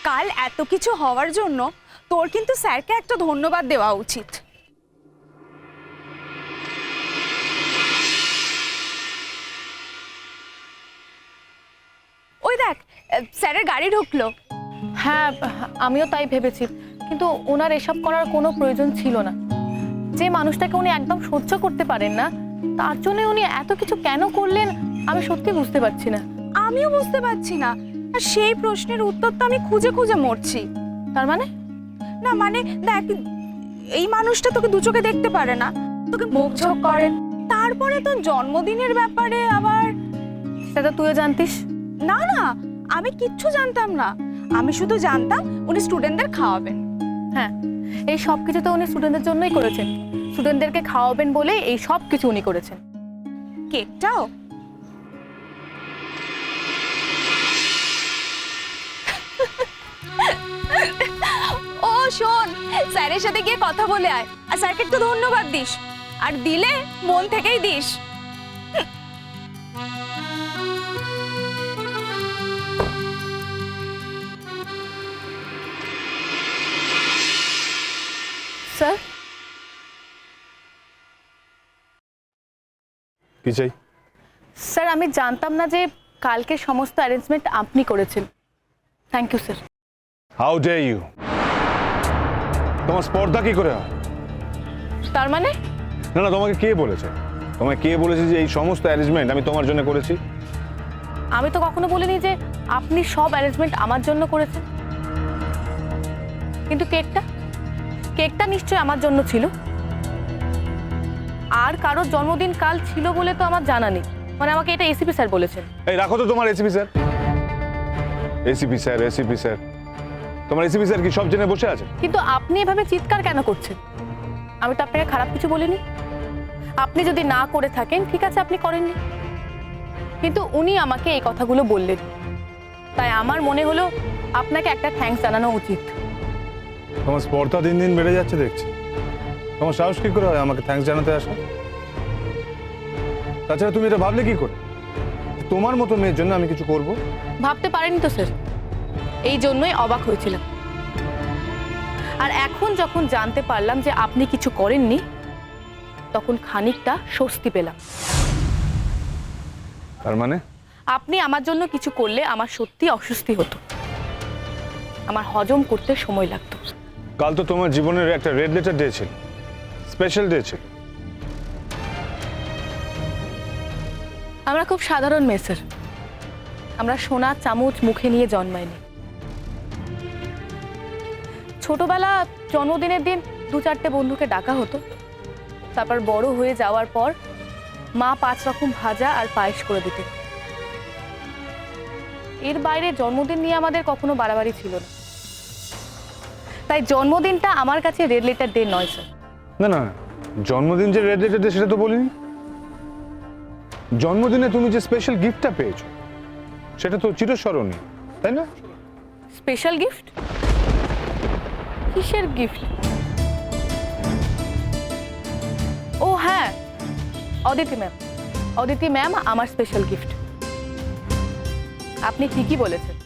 কাল এত কিছু হওয়ার জন্য তোর কিন্তু স্যারকে একটা ধন্যবাদ দেওয়া উচিত। ওই দেখ, স্যারের গাড়ি ঢুকলো। হ্যাঁ, আমিও তাই ভেবেছি, কিন্তু ওনার এসব করার কোনো প্রয়োজন ছিল না। যে মানুষটাকে উনি একদম সহ্য করতে পারেন না, তার জন্য উনি এত কিছু কেন করলেন আমি সত্যি বুঝতে পারছি না। আমিও বুঝতে পারছি না, আর সেই প্রশ্নের উত্তর তো আমি খুঁজে খুঁজে মরছি। তার মানে? না মানে দেখ, এই মানুষটা তোকে দু চোখে দেখতে পারে না, তোকে মুখ ঝোঁক করেন, তারপরে তোর জন্মদিনের ব্যাপারে আবার। সেটা তুইও জানতিস? না না, আমি কিচ্ছু জানতাম না। আমি শুধু জানতাম উনি স্টুডেন্টদের খাওয়াবেন। হ্যাঁ, এই সব কিছু তো উনি স্টুডেন্টদের জন্যই করেছেন। স্টুডেন্টদেরকে খাওয়াবেন বলে এই সব কিছু উনি করেছেন। কেকটাও? ও শোন, স্যারের সাথে গিয়ে কথা বলে আয়, আর স্যারকে একটু ধন্যবাদ দিস, আর দিলে মন থেকেই দিস। স্যার, কি চাই? স্যার আমি জানতাম না যে কালকে সমস্ত অ্যারেঞ্জমেন্ট আপনি করেছেন। Thank you sir. How dare you? তোমার স্পর্ধা কি করে হয়? তার মানে? না না, তোমাকে কে বলেছে? তোমায় কে বলেছে যে এই সমস্ত অ্যারেঞ্জমেন্ট আমি তোমার জন্য করেছি? আমি তো কখনো বলিনি যে আপনি সব অ্যারেঞ্জমেন্ট আমার জন্য করেছেন। কিন্তু কেকটা কেকটা নিশ্চয়ই আমার জন্য ছিল। আর কারোর জন্মদিন কাল ছিল বলে তো আমার জানা নেই। মানে আমাকে এটা এসিপি স্যার বলেছেন। এই রাখো তো তোমার ACP sir. ACP sir, ACP sir, তোমার এসিপি স্যার কি সব জেনে বসে আছে? কিন্তু আপনি এভাবে চিৎকার কেন করছেন? আমি তো আপনাকে খারাপ কিছু বলিনি। আপনি যদি না করে থাকেন ঠিক আছে, আপনি করেননি, কিন্তু উনি আমাকে এই কথাগুলো বললেন, তাই আমার মনে হলো আপনাকে একটা থ্যাঙ্কস জানানো উচিত। তোমার স্পর্ধা দিন দিন বেড়ে যাচ্ছে দেখছি। তোমার সাহস কি করে হয় আমাকে থ্যাঙ্কস জানাতে আসা? তাছাড়া তুমি এটা ভাবলে কি করে তোমার মতো মেয়ের জন্য আমি কিছু করব? ভাবতে পারেনি তো স্যার, এই জন্যই অবাক হয়েছিলাম। আর এখন যখন জানতে পারলাম যে আপনি কিছু করেননি, তখন খানিকটা স্বস্তি পেলাম। তার মানে? আপনি আমার জন্য কিছু করলে আমার সত্যি অস্বস্তি হতো, আমার হজম করতে সময় লাগতো। কাল তো তোমার জীবনের একটা রেড লেটার ডে ছিল, স্পেশাল ডে ছিল। আমরা খুব সাধারণ মেয়ে স্যার। আমরা সোনা চামচ মুখে নিয়ে জন্মাইনি। ছোটবেলা জন্মদিনের দিন 2-4টে বন্ধুকে ডাকা হতো, তারপর বড় হয়ে যাওয়ার পর মা 5 রকম ভাজা আর পায়েস করে দিতেন। এর বাইরে জন্মদিন নিয়ে আমাদের কখনো বাড়াবাড়ি ছিল না। তাই জন্মদিনটা আমার কাছে রেড লেটার ডে নয় স্যার। না না, জন্মদিন যে রেড লেটার ডে সেটা তো বলিনি। জন্মদিনে তুমি যে স্পেশাল গিফটটা পেয়েছো সেটা তো চিরস্মরণীয়, তাই না? Special gift? কিসের গিফট? ও হ্যাঁ, অদিতি ম্যাম আমার স্পেশাল গিফট। আপনি ঠিকই বলেছেন,